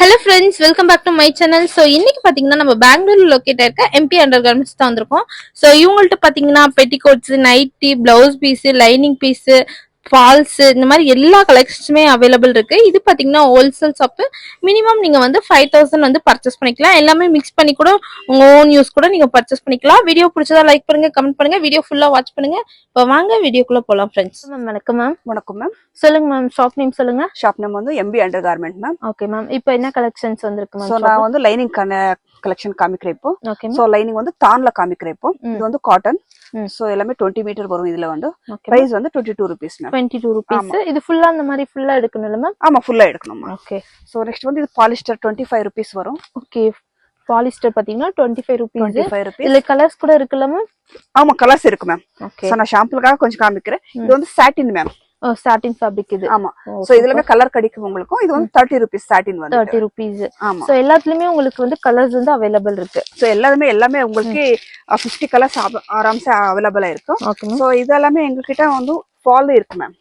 Hello friends, welcome back to my channel. So இன்னைக்கு பாத்தீங்கன்னா நம்ம பெங்களூர்ல லொகேட் ஆயிருக்க MP அண்டர்கார்மெண்ட்ஸ் தான் வந்திருக்கோம். So இவங்கள்ட்ட பாத்தீங்கன்னா petticoats, nighty, blouse piece, lining piece, falls இந்த மாதிரி எல்லா கலெக்ஷன்ஸுமே அவைலபிள் இருக்கு. இது பாத்தீங்கன்னா ஹோல்சேல் ஷாப். மினிமம் நீங்க வந்து 5000 வந்து பர்ச்சேஸ் பண்ணிக்கலாம். எல்லாமே மிக்ஸ் பண்ணி கூட உங்க ஓன் யூஸ் கூட நீங்க பர்ச்சேஸ் பண்ணிக்கலாம். வீடியோ பிடிச்சதா லைக் பண்ணுங்க, கமெண்ட் பண்ணுங்க, வீடியோ ஃபுல்லா வாட்ச் பண்ணுங்க. இப்போ வாங்க வீடியோக்குள்ள போலாம் ஃப்ரெண்ட்ஸ். மேம் வணக்கம் மேம். வணக்கம் மேம். சொல்லுங்க மேம், ஷாப் நேம் சொல்லுங்க. ஷாப் நேம் வந்து MB அண்டர்கார்மெண்ட் மேம். Okay ma'am. இப்போ என்ன கலெக்ஷன்ஸ் வந்திருக்கு மேம்? சோ நான் வந்து லைனிங் கலெக்ஷன் காமிக்கிறேன் இப்போ. ஓகே சோ லைனிங் வந்து தான்ல காமிக்கிறேன் இப்போ. இது வந்து காட்டன். சோ எல்லாமே 20 மீட்டர் வரும். இதுல வந்து பிரைஸ் வந்து 22 rupees மேம். 22 rupees. இது ஃபுல்லா அந்த மாதிரி ஃபுல்லா எடுக்கணும்ல மேம்? ஆமா, ஃபுல்லா எடுக்கணும். ஓகே. சோ நெக்ஸ்ட் வந்து இது பாலிஸ்டர் 25 rupees வரும். ஓகே. பாலிஸ்டர் பாத்தீங்கன்னா 25 rupees. 25 rupees. இதுல கலர்ஸ் கூட இருக்குல்ல மேம்? ஆமா, கலர்ஸ் இருக்கு மேம். ஓகே. சோ நான் ஷாம்பிளுக்காக கொஞ்சம் காமிக்கிறேன். இது வந்து சாட்டின் மேம். சாட்டின் ஃபேப்ரிக் இது. ஆமா. சோ இதுலமே கலர் கிடைக்கும் உங்களுக்கு. இது வந்து 30 rupees சாட்டின் வந்து. 30 rupees. ஆமா. சோ எல்லாத்துலயுமே உங்களுக்கு வந்து கலர்ஸ் வந்து அவைலபிள் இருக்கு. சோ எல்லாமே உங்களுக்கு 50 கலர்ஸ் ஆராம்சே அவைலபிளா இருக்கும். ஓகே. சோ இதெல்லாமே எங்ககிட்ட வந்து ஃபால் இருக்கு மேம்.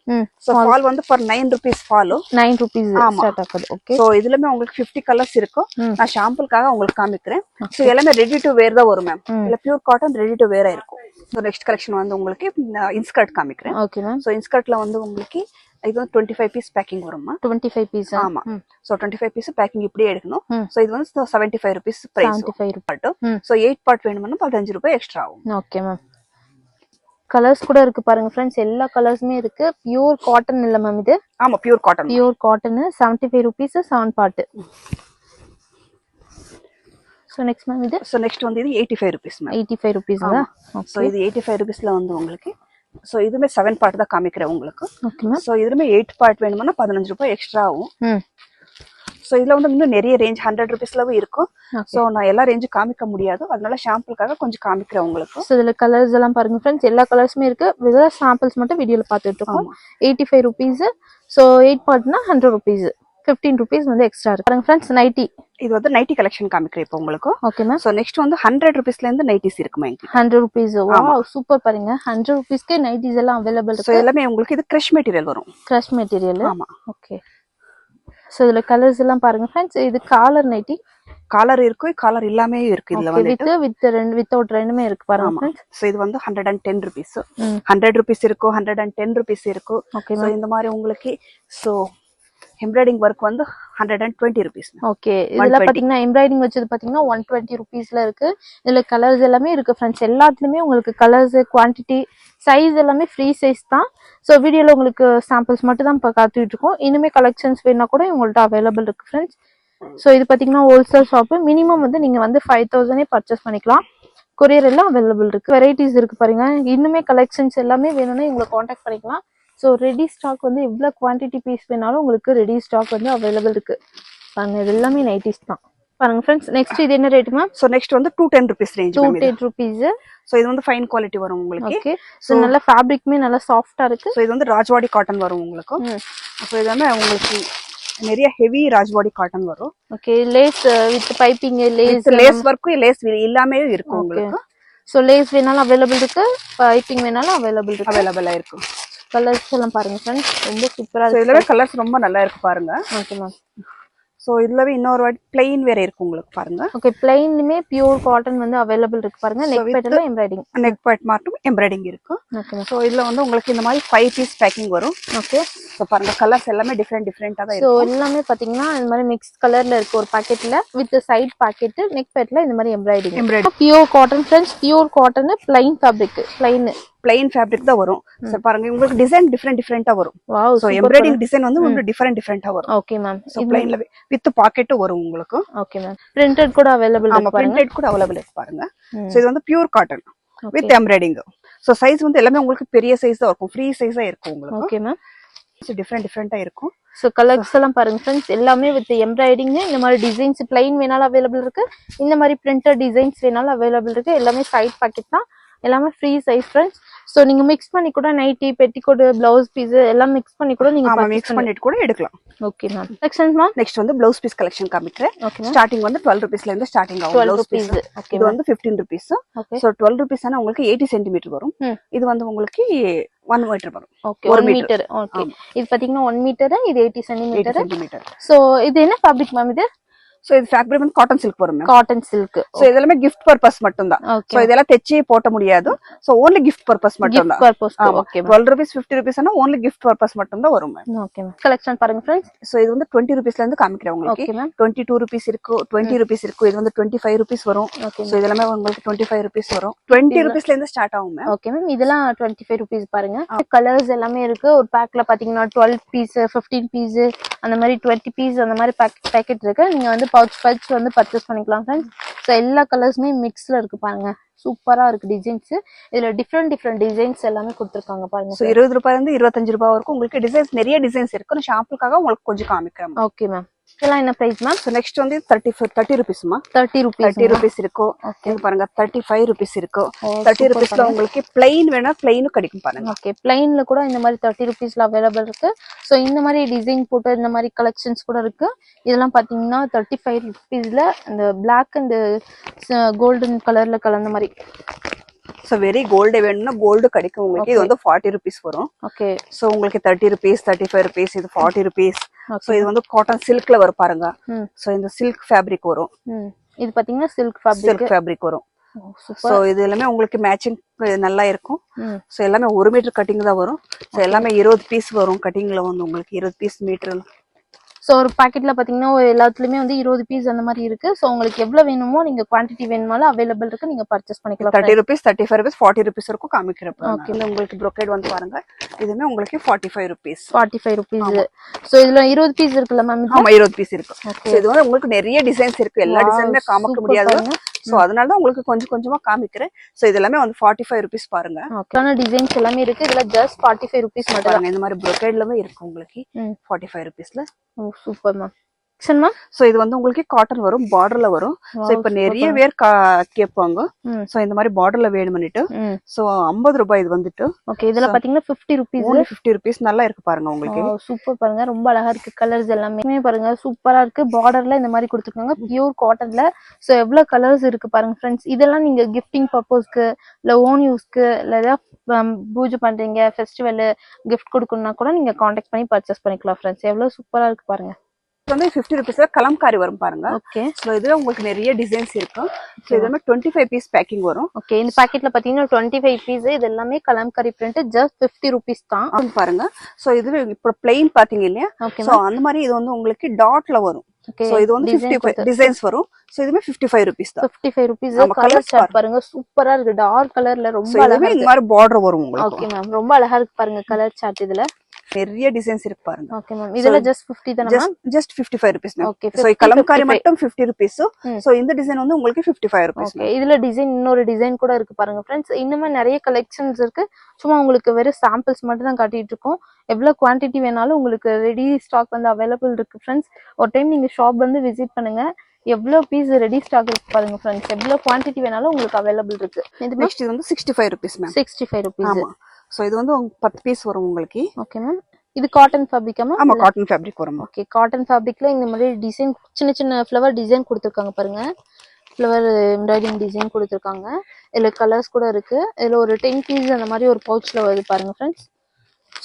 சோ ஃபால் வந்து for 9 rupees fall. 9 rupees start ஆகுது. ஓகே. சோ இதுலமே உங்களுக்கு 50 கலர்ஸ் இருக்கும். நான் ஷாம்பிளுக்காக உங்களுக்கு காமிக்கிறேன். சோ எல்லாமே ரெடி டு வேர் தான் வரும் மேம். இல்ல pure cotton ready to vera இருக்கும். சோ நெக்ஸ்ட் கலெக்ஷன் வந்து உங்களுக்கு இன்ஸ்கர்ட் காமிக்கிறேன். Okay ma'am. சோ இன்ஸ்கர்ட்ல வந்து உங்களுக்கு இது வந்து 25 பீஸ் பேக்கிங் வரும்மா. 25 பீஸ். ஆமா. சோ 25 பீஸ் பேக்கிங் இப்படியே எடுக்கணும். சோ இது வந்து 75 rupees price. 75 rupees. So 8 part வேணும்னா 15 ரூபாய் எக்ஸ்ட்ரா ஆகும். Okay ma'am. கலர்ஸ் கூட இருக்கு பாருங்க फ्रेंड्स. எல்லா கலர்ஸுமே இருக்கு. பியூர் காட்டன் இல்ல மேம் இது? ஆமா, pure cotton. Pure cotton 75 rupees 7 part. So next ma'am இது? சோ நெக்ஸ்ட் வந்து இது 85 rupees மேம். 85 rupees தான். சோ இது 85 rupeesல வந்து உங்களுக்கு சோ இதுமே 7 பார்ட் தான் காமிக்கிறேன் உங்களுக்கு. Okay ma'am. சோ இதுமே 8 பார்ட் வேணும்னா 15 ரூபாய் எக்ஸ்ட்ரா ஆகும். சோ இதுல வந்து இன்னும் நிறைய ரேஞ்ச் 100 rupeesலவும் இருக்கும். சோ நான் எல்லா ரேஞ்சும் காமிக்க முடியாது, அதனால சாம்பிளுக்காக கொஞ்சம் காமிக்கிறேன் உங்களுக்கு. சோ இதுல கலர்ஸ் எல்லாம் பாருங்க फ्रेंड्स. எல்லா கலர்ஸுமே இருக்கு. வித சாம்பிள்ஸ் மட்டும் வீடியோல பாத்துட்டு இருக்கோம். 85 rupees. So 8 பார்ட்னா 100 rupees. 15 rupees வந்து எக்ஸ்ட்ரா இருக்கு பாருங்க फ्रेंड्स. நைட்டி இது வந்து நைட்டி கலெக்ஷன் காமிக்கிறேன் இப்போ உங்களுக்கு. Okay ma'am. சோ நெக்ஸ்ட் வந்து 100 rupeesல இருந்து நைட்டிஸ் இருக்குமா இங்க. 100 rupees. வாவ், சூப்பர் பாருங்க. 100 rupeesக்கு நைட்டிஸ் எல்லாம் அவேலபிள் இருக்கு. சோ எல்லாமே உங்களுக்கு இது கிரஷ் மெட்டீரியல் வரும். Crush material. ஆமா. ஓகே. சோ இதுல கலர்ஸ் எல்லாம் பாருங்க फ्रेंड्स. இது காலர் நைட்டி. காலர் இருக்கு, காலர் இல்லாமே இருக்கு. இதுல வந்து வித்தவுட் ரெண்டுமே இருக்கு பாருங்க फ्रेंड्स. சோ இது வந்து 110 rupees. 100 rupees இருக்கு, 110 rupees இருக்கு. சோ இந்த மாதிரி உங்களுக்கு சோ எம்ப்ராய்டிங் வர்க் வந்து 120 rupees. ஓகே. இதுல பாத்தீங்கன்னா எம்ப்ராய்டிங் வச்சது பாத்தீங்கன்னா 120 rupeesல இருக்கு. இதுல கலர்ஸ் எல்லாமே இருக்கு फ्रेंड्स. எல்லாத்துலயுமே உங்களுக்கு கலர்ஸ், குவாண்டிட்டி, சைஸ் எல்லாமே ஃப்ரீ சைஸ் தான். சோ வீடியோல உங்களுக்கு சாம்பிள்ஸ் மட்டும் தான் காத்துட்டு இருக்கோம். இனிமே கலெக்ஷன்ஸ் வேணா கூட உங்கள்ட்ட அவைலபிள் இருக்கு फ्रेंड्स. சோ இது பாத்தீங்கன்னா ஹோல்சேல் ஷாப். மினிமம் வந்து நீங்க வந்து 5000 பர்ச்சேஸ் பண்ணிக்கலாம். கொரியர் எல்லாம் அவைலபிள் இருக்கு. வெரைட்டிஸ் இருக்கு பாருங்க. இன்னுமே கலெக்ஷன்ஸ் எல்லாமே வேணும்னா உங்களை காண்டாக்ட் பண்ணிக்கலாம். ஸோ ரெடி ஸ்டாக் வந்து எவ்வளோ குவான்டிட்டி பீஸ் வேணாலும் உங்களுக்கு ரெடி ஸ்டாக் வந்து அவைலபிள் இருக்கு பாருங்க. இது எல்லாமே நைட்டிஸ் தான் பாருங்க ஃப்ரெண்ட்ஸ். நெக்ஸ்ட் இது என்ன ரேட் மேம்? சோ நெக்ஸ்ட் வந்து 210 rupees ரேஞ்ச். 210 rupees. சோ இது வந்து ஃபைன் குவாலிட்டி வரும் உங்களுக்கு. ஓகே. சோ நல்ல ஃபேப்ரிக்மே நல்ல சாஃப்ட்டா இருக்கு. சோ இது வந்து ராஜ்வாடி காட்டன் வரும் உங்களுக்கு. சோ இதுமே உங்களுக்கு நிறைய ஹெவி ராஜ்வாடி காட்டன் வரும். Okay. Lace with piping, lace வர்க்கும் லேஸ் இல்லாமே இருக்கும் உங்களுக்கு. சோ லேஸ் வேணாலும் அவைலபிள் இருக்கு, பைப்பிங் வேணாலும் அவைலபிளா இருக்கு. கலர்ஸ் எல்லாம் பாருங்க फ्रेंड्स. ரொம்ப சூப்பரா இருக்கு. இதுலவே கலர்ஸ் ரொம்ப நல்லா இருக்கு பாருங்க. Okay ma'am. சோ இதுலவே இன்னொரு வாட்டி பிளைன் வேற இருக்கு உங்களுக்கு பாருங்க. ஓகே. பிளைன்லயே பியூர் காட்டன் வந்து அவைலபிள் இருக்கு பாருங்க. நெக் பேட்டர்ல எம்ப்ராய்டிங். நெக் பேட் மட்டும் எம்ப்ராய்டிங் இருக்கு. ஓகே. சோ இதுல வந்து உங்களுக்கு இந்த மாதிரி 5 பீஸ் பேக்கிங் வரும். ஓகே. சோ பாருங்க கலர்ஸ் எல்லாமே டிஃபரெண்டா தான் இருக்கு. இருக்கு. சோ எல்லாமே பாத்தீங்கன்னா இந்த மாதிரி மிக்ஸ் கலர்ல இருக்கு ஒரு பாக்கெட்ல. வித் சைடு பாக்கெட் நெக் பேட்ல இந்த மாதிரி embroidering. Pure cotton friends. Pure cotton plain fabric. Plain fabric தான் வரும். சோ பாருங்க உங்களுக்கு டிசைன் டிஃபரெண்டா வரும். வாவ். சோ எம்ப்ராய்டிங் டிசைன் வந்து உங்களுக்கு டிஃபரெண்டா வரும். Okay ma'am. சோ பிளைன்ல வித் பாக்கெட் வரும் உங்களுக்கு. Okay ma'am. பிரிண்டட் கூட அவைலபிள் இருக்கு பாருங்க. பிரிண்டட் கூட அவைலபிள் இருக்கு பாருங்க. சோ இது வந்து pure cotton with embroidering. So size வந்து எல்லாமே உங்களுக்கு பெரிய சைஸ் தான் இருக்கும். ஃப்ரீ சைஸா இருக்கும் உங்களுக்கு. Okay ma'am. சோ டிஃபரெண்டா இருக்கும். சோ கலர்ஸ் எல்லாம் பாருங்க फ्रेंड्स. எல்லாமே வித் எம்ப்ராய்டிங். இந்த மாதிரி டிசைன்ஸ் பிளைன் வேணாலும் அவைலபிள் இருக்கு, இந்த மாதிரி பிரிண்டட் டிசைன்ஸ் வேணாலும் அவைலபிள் இருக்கு. எல்லாமே சைடு பாக்கெட் தான், எல்லாமே ஃப்ரீ சைஸ் फ्रेंड्स. சோ நீங்க மிக்ஸ் பண்ணி கூட நைட்டி, பெட்டிகோட், பிளவுஸ் பீஸ் எல்லாம் மிக்ஸ் பண்ணி கூட நீங்க மிக்ஸ் பண்ணிட்டு கூட எடுக்கலாம். Okay ma'am. Next ma'am. Next வந்து பிளவுஸ் பீஸ் கலெக்ஷன் காமிக்கிறேன். ஸ்டார்டிங் வந்து 12 rupeesல இருந்து ஸ்டார்டிங் ஆகும் பிளவுஸ் பீஸ். இது வந்து 15 rupees. சோ 12 rupees ஆனா உங்களுக்கு 80 cm வரும். இது வந்து உங்களுக்கு 1 meter வரும். ஓகே. 1 meter. ஓகே. இது பாத்தீங்கன்னா 1 meter, இது 80 cm. சோ இது என்ன ஃபேப்ரிக் மேம் இது? சோ இது ஃபேப்ரிக் வந்து காட்டன் சில்க் வரும் மேம். Cotton silk. சோ இதெல்லாம் gift purpose மட்டும் தான். சோ இதெல்லாம் தெச்சி போட முடியாது. சோ only gift purpose மட்டும் தான். ஓகே 12 rupees 50 rupees னா only gift purpose மட்டும் தான் வரும் மேம். Okay ma'am. கலெக்ஷன் பாருங்க फ्रेंड्स. சோ இது வந்து 20 rupeesல இருந்து காமிக்கிறேன் உங்களுக்கு. 22 rupees இருக்கு, 20 rupees இருக்கு. இது வந்து 25 rupees வரும். சோ இதெல்லாம் உங்களுக்கு 25 rupees வரும். 20 rupeesல இருந்து ஸ்டார்ட் ஆகும் மேம். Okay ma'am. இதெல்லாம் 25 rupees பாருங்க. கலர்ஸ் எல்லாமே இருக்கு. ஒரு பேக்ல பாத்தீங்கன்னா 12 பீஸ், 15 பீஸ், அந்த மாதிரி 20 பீஸ் அந்த மாதிரி பேக்கெட் இருக்கு. நீங்க வந்து பவுச் வந்து பர்ச்சேஸ் பண்ணிக்கலாம் फ्रेंड्स. சோ எல்லா கலர்ஸ்மே மிக்ஸ்ல இருக்கு பாருங்க. சூப்பரா இருக்கு டிசைன்ஸ். இதுல டிஃபரெண்ட் டிசைன்ஸ் எல்லாமே கொடுத்திருக்காங்க பாருங்க. சோ 20 ரூபாயில இருந்து 25 ரூபாய் வரைக்கும் உங்களுக்கு டிசைன்ஸ் நிறைய டிசைன்ஸ் இருக்கு. நான் ஷாம்புக்காக உங்களுக்கு கொஞ்சம் காமிக்கிறேன். Okay ma'am. இதெல்லாம் என்ன பிரைஸ் மேம்? சோ நெக்ஸ்ட் வந்து 30 rupees மா. 30 rupees இருக்கு. இது பாருங்க 35 rupees இருக்கு. 30 rupeesல உங்களுக்கு plain வேணா plain கிடைக்கும் பாருங்க. ஓகே plainல கூட இந்த மாதிரி 30 rupeesல அவேilable இருக்கு. சோ இந்த மாதிரி டிசைன் போட்டு இந்த மாதிரி கலெக்ஷன்ஸ் கூட இருக்கு. இதெல்லாம் பாத்தீங்கன்னா 35 rupeesல அந்த Black and golden கலர்ல கலந்த மாதிரி. சோ வெரி கோல்ட் வேணும்னா கோல்ட் கிடைக்கும் உங்களுக்கு. இது வந்து 40 rupees வரும். ஓகே. சோ உங்களுக்கு 30 rupees, 35 rupees, இது 40 rupees. சோ இது வந்து காட்டன் சில்க்ல வரும் பாருங்க. சோ இந்த சில்க் ஃபேப்ரிக் வரும். இது பாத்தீங்கன்னா சில்க் ஃபேப்ரிக் வரும். சோ இது எல்லாமே உங்களுக்கு மேட்சிங் நல்லா இருக்கும். சோ எல்லாமே 1 மீட்டர் கட்டிங் தான் வரும். சோ எல்லாமே 20 பீஸ் வரும் கட்டிங்ல வந்து உங்களுக்கு 20 பீஸ் மீட்டர். சோ ஒரு பாக்கெட்ல பாத்தீங்கன்னா எல்லாத்துலயுமே வந்து 20 பீஸ் அந்த மாதிரி இருக்கு. சோ உங்களுக்கு எவ்வளவு வேணுமோ நீங்க குவாண்டிட்டி வேணுமாலும் அவைலபிள் இருக்கு. நீங்க பர்ச்சேஸ் பண்ணிக்கலாம். 30 rupees, 35 rupees, 40 rupees இருக்கும் காமிக்கிறப்ப. ஓகே. உங்களுக்கு brocade வந்து பாருங்க. இதுமே உங்களுக்கு 45 rupees. 45 rupees. சோ இதுல 20 பீஸ் இருக்குல மேம்? ஆமா 20 பீஸ் இருக்கு. சோ இது வந்து உங்களுக்கு நிறைய டிசைன்ஸ் இருக்கு. எல்லா டிசைனுமே காமிக்க முடியாது. சோ அதனால தான் உங்களுக்கு கொஞ்சம் கொஞ்சமா காமிக்கிறேன். சோ இதெல்லாம் வந்து 45 rupees பாருங்க. ஓகேன டிசைன்ஸ் எல்லாமே இருக்கு. இதுல just 45 rupees மட்டும் தான். இந்த மாதிரி brocadeலவே இருக்கு உங்களுக்கு 45 rupeesல. ஓ சூப்பர் மேம். சரிமா. சோ இது வந்து உங்களுக்கு காட்டன் வரும், பார்டர்ல வரும். சோ இப்ப நிறைய பேர் கேட்பாங்க. சோ இந்த மாதிரி பார்டர்ல வேணும்னுட்டு. சோ 50 ரூபாய் இது வந்துட்டு. ஓகே. இதுல பாத்தீங்கன்னா 50 rupees. 50 rupees நல்லா இருக்கு பாருங்க உங்களுக்கு. சூப்பர் பாருங்க. ரொம்ப அழகா இருக்கு. கலர்ஸ் எல்லாமே பாருங்க சூப்பரா இருக்கு. பார்டர்ல இந்த மாதிரி கொடுத்திருக்காங்க. பியூர் காட்டன்ல. சோ எவ்வளவு கலர்ஸ் இருக்கு பாருங்க फ्रेंड्स. இதெல்லாம் நீங்க கிஃப்டிங் பர்பஸ்க்கு இல்ல ஓன் யூஸ்க்கு இல்ல பூஜை பண்றீங்க, ஃபெஸ்டிவல் கிஃப்ட் கொடுக்கணும்னா கூட நீங்க கான்டாக்ட் பண்ணி பர்ச்சேஸ் பண்ணிக்கலாம் फ्रेंड्स. எவ்வளவு சூப்பரா இருக்கு பாருங்க. வந்து 50 rupeesல கலம்காரி வரும் பாருங்க. ஓகே. சோ இதுல உங்களுக்கு நிறைய டிசைன்ஸ் இருக்கு. சோ இதுல 25 பீஸ் பேக்கிங் வரும். ஓகே. இந்த பாக்கெட்ல பாத்தீங்கன்னா 25 பீஸ். இது எல்லாமே கலம்காரி பிரிண்ட். just 50 rupees தான் பாருங்க. சோ இது இப்ப plain பாத்தீங்க இல்லையா? சோ அந்த மாதிரி இது வந்து உங்களுக்கு டாட்ல வரும். சோ இது வந்து 55 டிசைன்ஸ் வரும். சோ இதுமே 55 rupees தான். 55 rupees. கலர் சார்ட் பாருங்க சூப்பரா இருக்கு. டார்க் கலர்ல ரொம்ப அழகா இருக்கு. இந்த மாதிரி பார்டர் வரும் உங்களுக்கு. Okay ma'am. ரொம்ப அழகா இருக்கு பாருங்க கலர் சார்ட். இதுல நிறைய டிசைன்ஸ் இருக்கு பாருங்க. Okay ma'am. இதுல just 50 தான ma'am? just 55 rupees ma'am. Okay. So Kalamkari மட்டும் 50 rupees. சோ இந்த டிசைன் வந்து உங்களுக்கு 55 rupees. ஓகே. இதுல டிசைன் இன்னொரு டிசைன் கூட இருக்கு பாருங்க फ्रेंड्स. இன்னுமே நிறைய கலெக்ஷன்ஸ் இருக்கு. சும்மா உங்களுக்கு வெறும் சாம்பிள்ஸ் மட்டும் தான் காட்டிட்டு இருக்கோம். எவ்வளவு குவாண்டிட்டி வேணாலும் உங்களுக்கு ரெடி ஸ்டாக் வந்து அவைலபிள் இருக்கு फ्रेंड्स. ஒரு டைம் நீங்க ஷாப் வந்து விசிட் பண்ணுங்க. எவ்வளவு பீஸ் ரெடி ஸ்டாக் இருக்கு பாருங்க फ्रेंड्स. எவ்வளவு குவாண்டிட்டி வேணாலும் உங்களுக்கு அவைலபிள் இருக்கு. இது நெக்ஸ்ட் இது வந்து 65 rupees மேம். 65 rupees. ஆமா. சோ இது வந்து 10 பீஸ் வரும் உங்களுக்கு. Okay ma'am. இது காட்டன் ஃபேப்ரிக்கா மேம்? ஆமா காட்டன் ஃபேப்ரிக் வரும். ஓகே. காட்டன் ஃபேப்ரிக்ல இந்த மாதிரி டிசைன் சின்ன சின்ன ஃப்ளவர் டிசைன் கொடுத்திருக்காங்க பாருங்க. ஃப்ளவர் எம்ப்ராய்டிங் டிசைன் கொடுத்திருக்காங்க. இதுல கலர்ஸ் கூட இருக்கு. இதுல ஒரு 10 பீஸ் அந்த மாதிரி ஒரு பவுச்ல வருது பாருங்க फ्रेंड्स.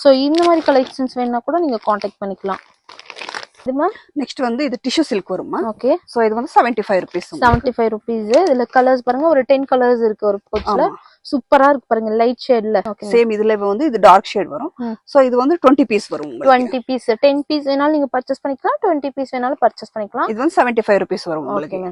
சோ இந்த மாதிரி கலெக்ஷன்ஸ் வேணும்னா கூட நீங்க கான்டாக்ட் பண்ணிக்கலாம். இது மேம் நெக்ஸ்ட் வந்து இது டிஷ்யூ சில்க் வருமா? ஓகே. சோ இது வந்து 75 rupees. 75 rupees. இதுல கலர்ஸ் பாருங்க ஒரு 10 கலர்ஸ் இருக்கு ஒரு பவுச்ல. சூப்பரா இருக்கு பாருங்க லைட் ஷேட்ல. சேம் இதுல வந்து இது டார்க் ஷேட் வரும். சோ இது வந்து 20 பீஸ் வரும் உங்களுக்கு. 20 பீஸ். 10 பீஸ் வேணாலும் நீங்க பர்ச்சேஸ் பண்ணிக்கலாம். 20 பீஸ் வேணாலும் பர்ச்சேஸ் பண்ணிக்கலாம். இது வந்து 75 rupees வரும் உங்களுக்கு.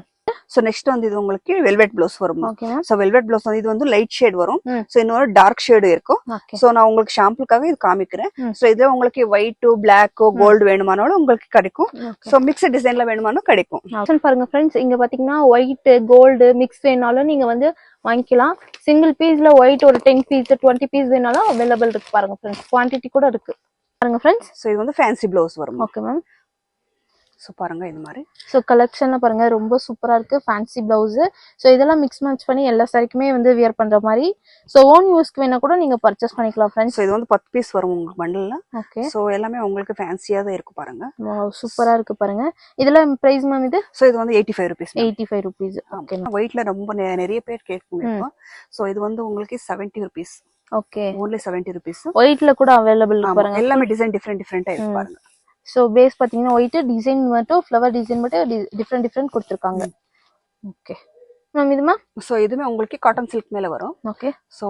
சோ நெக்ஸ்ட் வந்து இது உங்களுக்கு வெல்வெட் ப்ளவுஸ் வரும். சோ வெல்வெட் ப்ளவுஸ் வந்து இது வந்து லைட் ஷேட் வரும். சோ இன்னொரு டார்க் ஷேட் இருக்கும். சோ நான் உங்களுக்கு ஷாம்பிளுக்காக இது காமிக்கிறேன். சோ இது உங்களுக்கு ஒயிட், பிளாக், கோல்ட் வேணுமானாலும் உங்களுக்கு கிடைக்கும். சோ மிக்ஸ் டிசைன்ல வேணுமானாலும் கிடைக்கும். பாருங்க फ्रेंड्स. இங்க பாத்தீங்கன்னா ஒயிட், கோல்ட் மிக்ஸ் வேணாலும் நீங்க வந்து வாங்கிக்கலாம். சிங்கிள் பீஸ்ல ஒயிட் ஒரு 10 பீஸ் 20 பீஸ் வேணாலும் அவைலபிள் இருக்கு பாருங்க फ्रेंड्स. குவாண்டிட்டி கூட இருக்கு பாருங்க फ्रेंड्स. சோ இது வந்து ஃபேன்சி ப்ளவுஸ் வரும். Okay ma'am. சோ பாருங்க இந்த மாதிரி. சோ கலெக்ஷன்ல பாருங்க ரொம்ப சூப்பரா இருக்கு. Fancy blouse. சோ இதெல்லாம் மிக்ஸ் மேட்ச் பண்ணி எல்லா சாரிக்குமே வந்து வியர் பண்ற மாதிரி. சோ ஓன் யூஸ்க்கு வேணா கூட நீங்க பர்ச்சேஸ் பண்ணிக்கலாம் फ्रेंड्स. சோ இது வந்து 10 பீஸ் வரும் உங்களுக்கு பண்டல்ல. ஓகே. சோ எல்லாமே உங்களுக்கு ஃபேன்சியா தான் இருக்கு பாருங்க. வாவ் சூப்பரா இருக்கு பாருங்க. இதுல பிரைஸ் மேம் இது? சோ இது வந்து 85 rupees. 85 rupees. ஓகே. ஒயிட்ல ரொம்ப நிறைய பேர் கேட்குங்க. சோ இது வந்து உங்களுக்கு 70 rupees. ஓகே. only 70 rupees. ஒயிட்ல கூட அவைலபிள் இருக்கு பாருங்க. எல்லாமே டிசைன் டிஃபரெண்டா இருக்கு பாருங்க. சோ பேஸ் பாத்தீங்கன்னா ஒயிட், டிசைன் மட்டும் ஃப்ளவர் டிசைன் மட்டும் டிஃபரெண்ட் கொடுத்திருக்காங்க. ஓகே மேம் இது மேம். சோ இதுமே உங்களுக்கு காட்டன் சில்க் மேல வரும். ஓகே சோ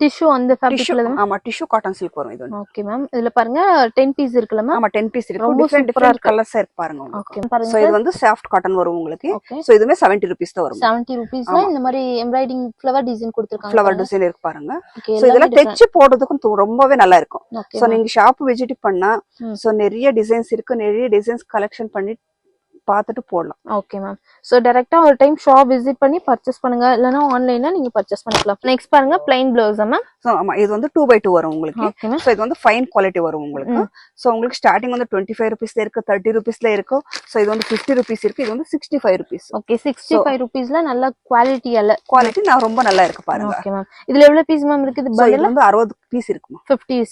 டிஷ்யூ அந்த ஃபேப்ரிக்ல தான். ஆமா டிஷ்யூ காட்டன் சில்க் வரும் இது. Okay ma'am. இதுல பாருங்க 10 பீஸ் இருக்குல மேம். ஆமா 10 பீஸ் இருக்கு. டிஃபரெண்ட் கலர்ஸ் இருக்கு பாருங்க. ஓகே பாருங்க. சோ இது வந்து சாஃப்ட் காட்டன் வரும் உங்களுக்கு. சோ இதுமே 70 ரூபீஸ் தான் வரும். 70 ரூபீஸ்ல இந்த மாதிரி எம்ப்ராய்டிங் ஃப்ளவர் டிசைன் கொடுத்திருக்காங்க. ஃப்ளவர் டிசைன் இருக்கு பாருங்க. சோ இதெல்லாம் தெச்சு போடுறதுக்கு ரொம்பவே நல்லா இருக்கும். சோ நீங்க ஷாப் விசிட் பண்ணா சோ நிறைய டிசைன்ஸ் இருக்கு. நிறைய டிசைன்ஸ் கலெக்ஷன் பண்ணி பார்த்துட்டு போடலாம். Okay ma'am. சோ டைரக்டா ஒரு டைம் ஷாப் விசிட் பண்ணி பர்ச்சேஸ் பண்ணுங்க, இல்லனா ஆன்லைன்ல நீங்க பர்ச்சேஸ் பண்ணிக்கலாம். நெக்ஸ்ட் பாருங்க plain blouse மேம். சோ ஆமா இது வந்து 2x2 வரும் உங்களுக்கு. சோ இது வந்து ஃபைன் குவாலிட்டி வரும் உங்களுக்கு. சோ உங்களுக்கு ஸ்டார்டிங் வந்து 25 ரூபீஸ்ல இருக்கு, 30 ரூபீஸ்ல இருக்கு. சோ இது வந்து 50 ரூபீஸ் இருக்கு. இது வந்து 65 ரூபீஸ். ஓகே 65 ரூபீஸ்ல நல்ல குவாலிட்டி நான் ரொம்ப நல்லா இருக்கு பாருங்க. Okay ma'am. இதுல எவ்வளவு பீஸ் மேம் இருக்கு? இது பண்டல் வந்து 60 பீஸ் இருக்கு.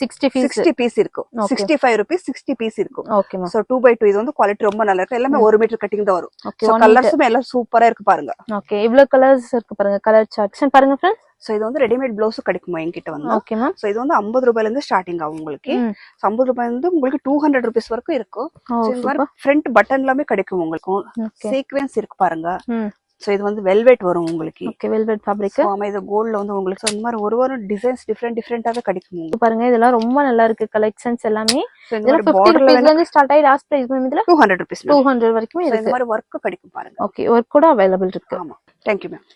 60 பீஸ் இருக்கு. 65 ரூபீஸ் 60 பீஸ் இருக்கு. Okay ma'am. சோ 2x2 இது வந்து குவாலிட்டி ரொம்ப நல்லா இருக்கு. எல்லாமே 1 மீட்டர் கட்டிங் தான் வரும். சோ கலர்ஸும் எல்லாம் சூப்பரா இருக்கு பாருங்க. ஓகே இவ்வளவு கலர்ஸ் இருக்கு பாருங்க. கலர் சார்ட்ஸ் பாருங்க फ्रेंड्स. சோ இது வந்து ரெடிமேட் ப்ளவுஸ் கிடைக்குமா என்கிட்ட வந்து. Okay ma'am. சோ இது வந்து 50 ரூபாயில இருந்து ஸ்டார்டிங் ஆகும் உங்களுக்கு. 50 ரூபாயில இருந்து உங்களுக்கு 200 ரூபீஸ் வரைக்கும் இருக்கும். சோ இந்த மாதிரி ஃப்ரண்ட் பட்டன் எல்லாமே கிடைக்கும் உங்களுக்கு. சீக்வென்ஸ் இருக்கு பாருங்க. சோ இது வந்து வெல்வெட் வரும் உங்களுக்கு. Okay velvet fabric. ஆமா இது கோல்ட்ல வந்து உங்களுக்கு இந்த மாதிரி ஒரு டிசைன்ஸ் டிஃபரெண்டாவே கிடைக்கும் உங்களுக்கு. பாருங்க இதெல்லாம் ரொம்ப நல்லா இருக்கு கலெக்ஷன்ஸ் எல்லாமே. இதெல்லாம் 50 ரூபாயில இருந்து ஸ்டார்ட் ஆயி லாஸ்ட் பிரைஸ் மேம் இதுல 200 ரூபாய். 200 வரைக்கும் இருக்கு. இந்த மாதிரி வர்க் கிடைக்கும் பாருங்க. ஓகே வர்க் கூட அவேilable இருக்கு. ஆமா. Thank you ma'am.